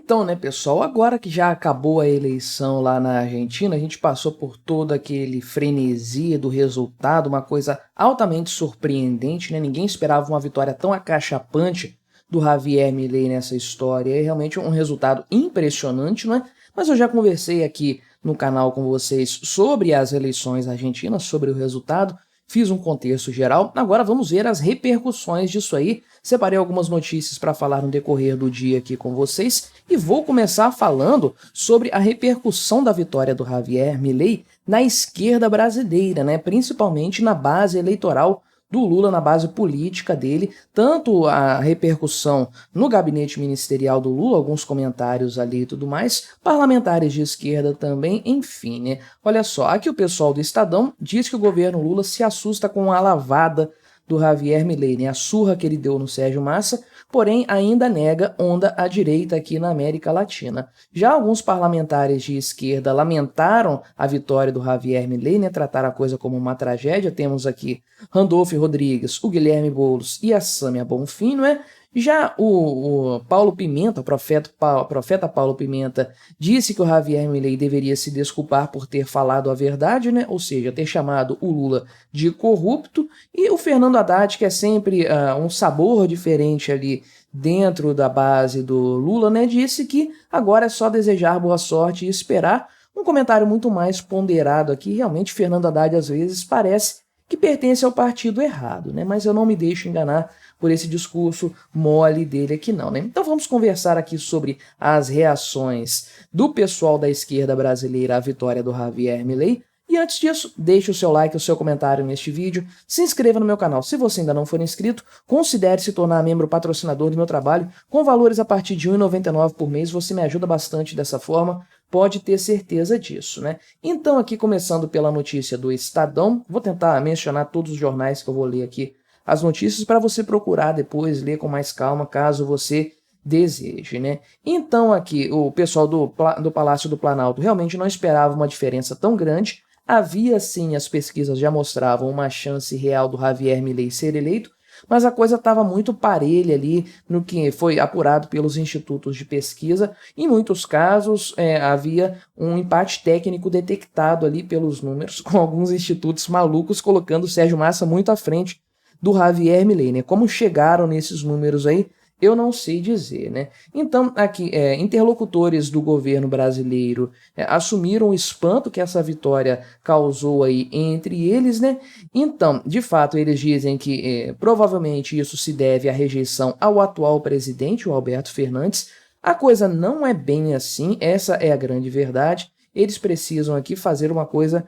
Então, né, pessoal, agora que já acabou a eleição lá na Argentina, a gente passou por todo aquele frenesi do resultado, uma coisa altamente surpreendente, né? Ninguém esperava uma vitória tão acachapante do Javier Milei nessa história. É realmente um resultado impressionante, não é? Mas eu já conversei aqui no canal com vocês sobre as eleições argentinas, sobre o resultado. Fiz um contexto geral, agora vamos ver as repercussões disso aí. Separei algumas notícias para falar no decorrer do dia aqui com vocês e vou começar falando sobre a repercussão da vitória do Javier Milei na esquerda brasileira, né? Principalmente na base eleitoral do Lula, na base política dele, tanto a repercussão no gabinete ministerial do Lula, alguns comentários ali e tudo mais, parlamentares de esquerda também, enfim, né? Olha só, aqui o pessoal do Estadão diz que o governo Lula se assusta com a lavada do Javier Milei, né? A surra que ele deu no Sérgio Massa, porém ainda nega onda à direita aqui na América Latina. Já alguns parlamentares de esquerda lamentaram a vitória do Javier Milei, né? Trataram a coisa como uma tragédia. Temos aqui Randolfo Rodrigues, o Guilherme Boulos e a Sâmia Bonfim, não é? Já o Paulo Pimenta, o profeta Paulo Pimenta, disse que o Javier Milei deveria se desculpar por ter falado a verdade, né? Ou seja, ter chamado o Lula de corrupto, e o Fernando Haddad, que é sempre um sabor diferente ali dentro da base do Lula, né? Disse que agora é só desejar boa sorte e esperar. Um comentário muito mais ponderado aqui. Realmente, Fernando Haddad às vezes parece que pertence ao partido errado, né? Mas eu não me deixo enganar por esse discurso mole dele aqui não, né? Então vamos conversar aqui sobre as reações do pessoal da esquerda brasileira à vitória do Javier Milei. E antes disso, deixe o seu like e o seu comentário neste vídeo, se inscreva no meu canal se você ainda não for inscrito, considere se tornar membro patrocinador do meu trabalho, com valores a partir de R$ 1,99 por mês, você me ajuda bastante dessa forma, pode ter certeza disso, né? Então aqui começando pela notícia do Estadão, vou tentar mencionar todos os jornais que eu vou ler aqui, as notícias para você procurar depois, ler com mais calma, caso você deseje, né? Então aqui, o pessoal do Palácio do Planalto realmente não esperava uma diferença tão grande. Havia sim, as pesquisas já mostravam uma chance real do Javier Milei ser eleito, mas a coisa estava muito parelha ali no que foi apurado pelos institutos de pesquisa. Em muitos casos havia um empate técnico detectado ali pelos números, com alguns institutos malucos colocando o Sérgio Massa muito à frente do Javier Milei, né? Como chegaram nesses números aí, eu não sei dizer, né? Então, aqui, interlocutores do governo brasileiro assumiram o espanto que essa vitória causou aí entre eles, né? Então, de fato, eles dizem que provavelmente isso se deve à rejeição ao atual presidente, o Alberto Fernandes. A coisa não é bem assim, essa é a grande verdade. Eles precisam aqui fazer uma coisa,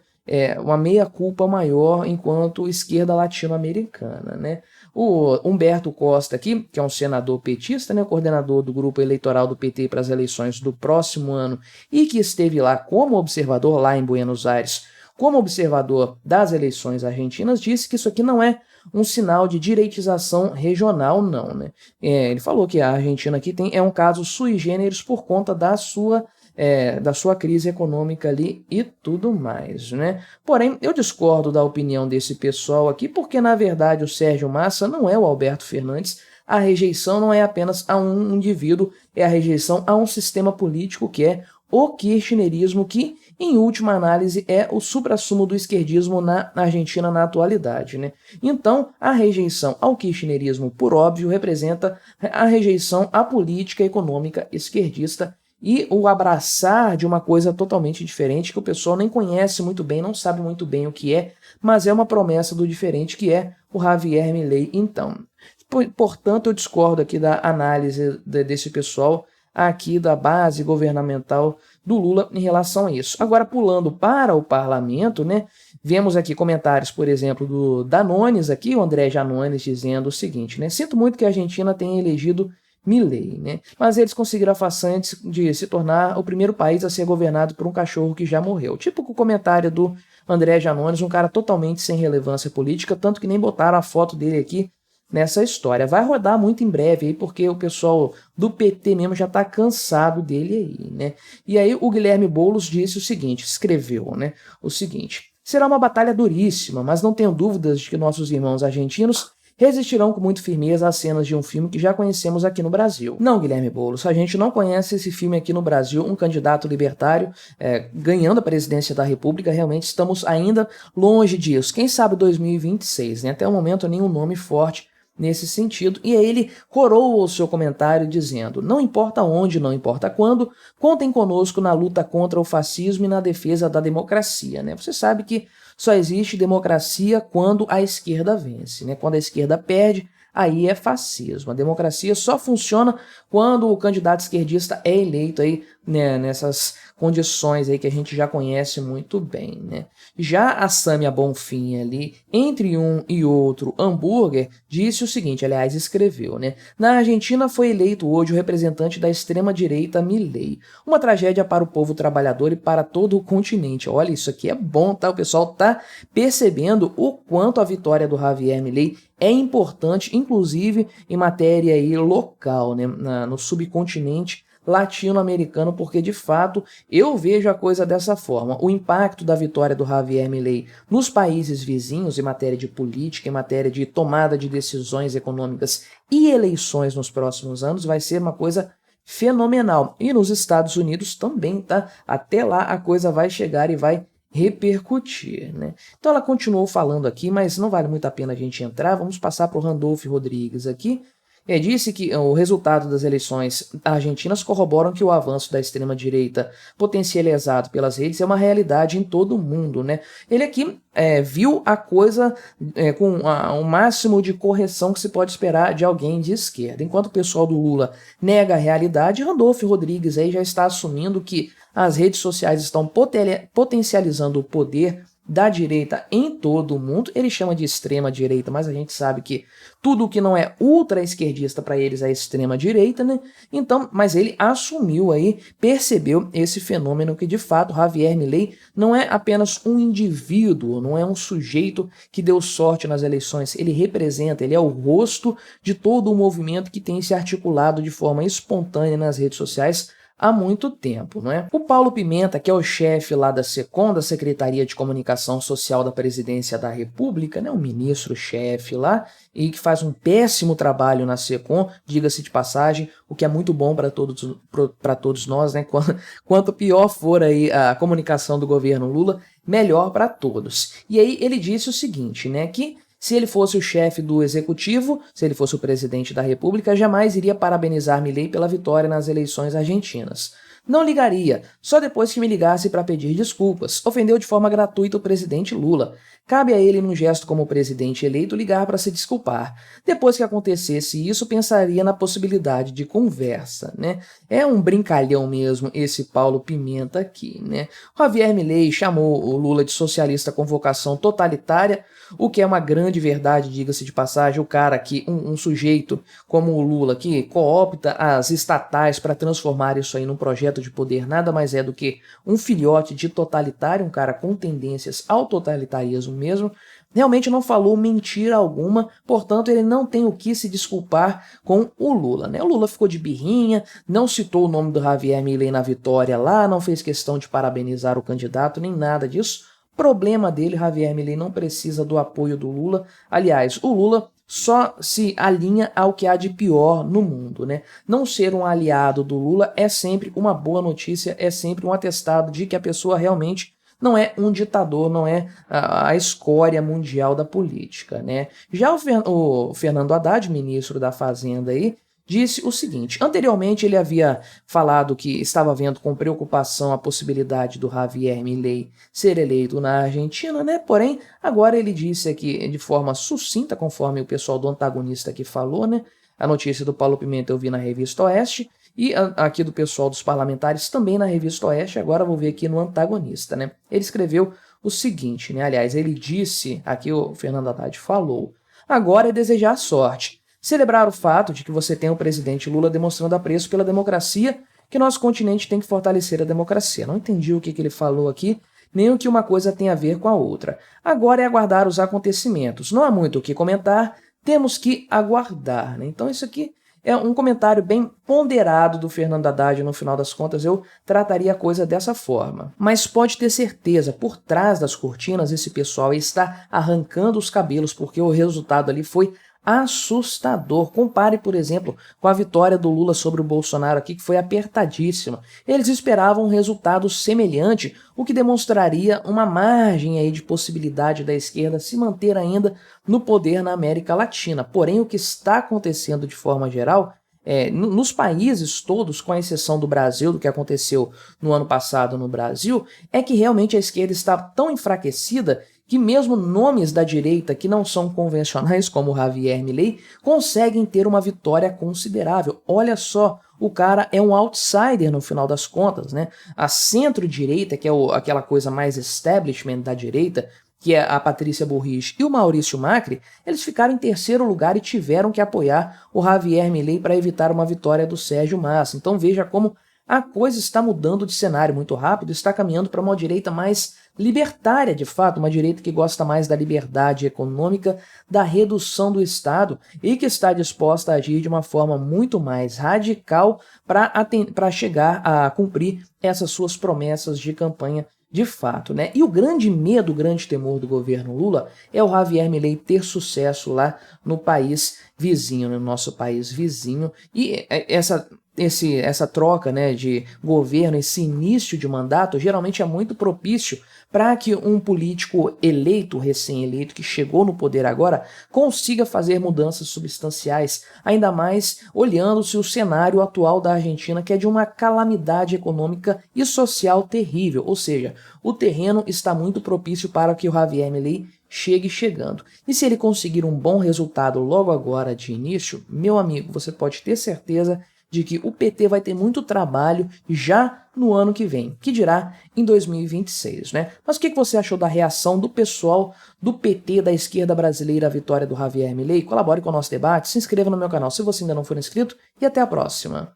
uma meia-culpa maior enquanto esquerda latino-americana, né? O Humberto Costa aqui, que é um senador petista, né, coordenador do grupo eleitoral do PT para as eleições do próximo ano e que esteve lá como observador, lá em Buenos Aires, como observador das eleições argentinas, disse que isso aqui não é um sinal de direitização regional, não, né? Ele falou que a Argentina aqui é um caso sui generis por conta da sua crise econômica ali e tudo mais, né? Porém, eu discordo da opinião desse pessoal aqui, porque na verdade o Sérgio Massa não é o Alberto Fernandes. A rejeição não é apenas a um indivíduo, é a rejeição a um sistema político que é o kirchnerismo, que em última análise é o suprassumo do esquerdismo na Argentina na atualidade, né? Então, a rejeição ao kirchnerismo, por óbvio, representa a rejeição à política econômica esquerdista e o abraçar de uma coisa totalmente diferente que o pessoal nem conhece muito bem, não sabe muito bem o que é, mas é uma promessa do diferente que é o Javier Milei. Então, portanto, eu discordo aqui da análise desse pessoal aqui da base governamental do Lula em relação a isso. Agora, pulando para o parlamento, né, vemos aqui comentários, por exemplo, do Danones aqui, o André Janones, dizendo o seguinte, né, sinto muito que a Argentina tenha elegido Milei, né? Mas eles conseguiram a façanha de se tornar o primeiro país a ser governado por um cachorro que já morreu. Tipo o comentário do André Janones, um cara totalmente sem relevância política, tanto que nem botaram a foto dele aqui nessa história. Vai rodar muito em breve aí, porque o pessoal do PT mesmo já tá cansado dele aí, né? E aí o Guilherme Boulos disse o seguinte, escreveu, né? O seguinte: será uma batalha duríssima, mas não tenho dúvidas de que nossos irmãos argentinos resistirão com muita firmeza às cenas de um filme que já conhecemos aqui no Brasil. Não, Guilherme Boulos, a gente não conhece esse filme aqui no Brasil, um candidato libertário ganhando a presidência da República, realmente estamos ainda longe disso. Quem sabe 2026, né? Até o momento nenhum nome forte nesse sentido, e aí ele coroa o seu comentário dizendo: não importa onde, não importa quando, contem conosco na luta contra o fascismo e na defesa da democracia, né? Você sabe que só existe democracia quando a esquerda vence, né? Quando a esquerda perde, aí é fascismo. A democracia só funciona quando o candidato esquerdista é eleito aí, né, nessas condições aí que a gente já conhece muito bem, né? Já a Sâmia Bonfim ali, entre um e outro hambúrguer, disse o seguinte, aliás, escreveu, né? Na Argentina foi eleito hoje o representante da extrema-direita Milei. Uma tragédia para o povo trabalhador e para todo o continente. Olha, isso aqui é bom, tá? O pessoal tá percebendo o quanto a vitória do Javier Milei é importante, inclusive em matéria aí local, né? No subcontinente latino-americano, porque de fato eu vejo a coisa dessa forma. O impacto da vitória do Javier Milei nos países vizinhos em matéria de política, em matéria de tomada de decisões econômicas e eleições nos próximos anos vai ser uma coisa fenomenal. E nos Estados Unidos também, tá? Até lá a coisa vai chegar e vai repercutir, né? Então ela continuou falando aqui, mas não vale muito a pena a gente entrar. Vamos passar para o Randolph Rodrigues aqui. Disse que o resultado das eleições argentinas corroboram que o avanço da extrema-direita potencializado pelas redes é uma realidade em todo o mundo, né? Ele aqui viu a coisa com o máximo de correção que se pode esperar de alguém de esquerda. Enquanto o pessoal do Lula nega a realidade, Randolph Rodrigues aí já está assumindo que as redes sociais estão potencializando o poder da direita em todo o mundo. Ele chama de extrema direita, mas a gente sabe que tudo que não é ultra esquerdista para eles é extrema direita, né? Então, mas ele assumiu aí, percebeu esse fenômeno que de fato Javier Milei não é apenas um indivíduo, não é um sujeito que deu sorte nas eleições, ele representa, ele é o rosto de todo o movimento que tem se articulado de forma espontânea nas redes sociais há muito tempo, não é? O Paulo Pimenta, que é o chefe lá da SECOM, da Secretaria de Comunicação Social da Presidência da República, né, um ministro-chefe lá, e que faz um péssimo trabalho na SECOM, diga-se de passagem, o que é muito bom para todos nós, né? Quanto pior for aí a comunicação do governo Lula, melhor para todos. E aí ele disse o seguinte, né, que se ele fosse o chefe do executivo, se ele fosse o presidente da República, jamais iria parabenizar Milei pela vitória nas eleições argentinas. Não ligaria, só depois que me ligasse para pedir desculpas. Ofendeu de forma gratuita o presidente Lula. Cabe a ele, num gesto como presidente eleito, ligar para se desculpar. Depois que acontecesse isso, pensaria na possibilidade de conversa, né? É um brincalhão mesmo esse Paulo Pimenta aqui, né? Javier Milei chamou o Lula de socialista com vocação totalitária, o que é uma grande verdade, diga-se de passagem. O cara que, um sujeito como o Lula, que coopta as estatais para transformar isso aí num projeto de poder, nada mais é do que um filhote de totalitário, um cara com tendências ao totalitarismo mesmo, realmente não falou mentira alguma, portanto ele não tem o que se desculpar com o Lula, né? O Lula ficou de birrinha, não citou o nome do Javier Milei na vitória lá, não fez questão de parabenizar o candidato, nem nada disso. Problema dele, Javier Milei não precisa do apoio do Lula. Aliás, o Lula só se alinha ao que há de pior no mundo, né? Não ser um aliado do Lula é sempre uma boa notícia, é sempre um atestado de que a pessoa realmente não é um ditador, não é a escória mundial da política, né? Já o Fernando Haddad, ministro da Fazenda aí, disse o seguinte: anteriormente ele havia falado que estava vendo com preocupação a possibilidade do Javier Milei ser eleito na Argentina, né? Porém, agora ele disse aqui de forma sucinta, conforme o pessoal do Antagonista aqui falou, né? A notícia do Paulo Pimenta eu vi na Revista Oeste, e aqui do pessoal dos parlamentares também na Revista Oeste, agora vou ver aqui no Antagonista, né? Ele escreveu o seguinte, né? Aliás, ele disse, aqui o Fernando Haddad falou: agora é desejar sorte. Celebrar o fato de que você tem o presidente Lula demonstrando apreço pela democracia, que nosso continente tem que fortalecer a democracia. Não entendi o que ele falou aqui, nem o que uma coisa tem a ver com a outra. Agora é aguardar os acontecimentos. Não há muito o que comentar, temos que aguardar, né? Então isso aqui é um comentário bem ponderado do Fernando Haddad, no final das contas eu trataria a coisa dessa forma. Mas pode ter certeza, por trás das cortinas esse pessoal está arrancando os cabelos, porque o resultado ali foi assustador. Compare, por exemplo, com a vitória do Lula sobre o Bolsonaro aqui, que foi apertadíssima. Eles esperavam um resultado semelhante, o que demonstraria uma margem aí de possibilidade da esquerda se manter ainda no poder na América Latina. Porém, o que está acontecendo de forma geral nos países todos, com exceção do Brasil, do que aconteceu no ano passado no Brasil, é que realmente a esquerda está tão enfraquecida que mesmo nomes da direita que não são convencionais, como Javier Milei, conseguem ter uma vitória considerável. Olha só, o cara é um outsider no final das contas, né? A centro-direita, que é aquela coisa mais establishment da direita, que é a Patrícia Bullrich e o Maurício Macri, eles ficaram em terceiro lugar e tiveram que apoiar o Javier Milei para evitar uma vitória do Sérgio Massa. Então veja como a coisa está mudando de cenário muito rápido, está caminhando para uma direita mais libertária, de fato, uma direita que gosta mais da liberdade econômica, da redução do Estado e que está disposta a agir de uma forma muito mais radical para chegar a cumprir essas suas promessas de campanha de fato, né? E o grande medo, o grande temor do governo Lula é o Javier Milei ter sucesso lá no país vizinho, no nosso país vizinho, e essa troca, né, de governo, esse início de mandato, geralmente é muito propício para que um político eleito, recém-eleito, que chegou no poder agora, consiga fazer mudanças substanciais, ainda mais olhando-se o cenário atual da Argentina, que é de uma calamidade econômica e social terrível, ou seja, o terreno está muito propício para que o Javier Milei chegue chegando. E se ele conseguir um bom resultado logo agora de início, meu amigo, você pode ter certeza de que o PT vai ter muito trabalho já no ano que vem, que dirá em 2026, né? Mas o que você achou da reação do pessoal do PT, da esquerda brasileira, à vitória do Javier Milei? Colabore com o nosso debate, se inscreva no meu canal se você ainda não for inscrito e até a próxima.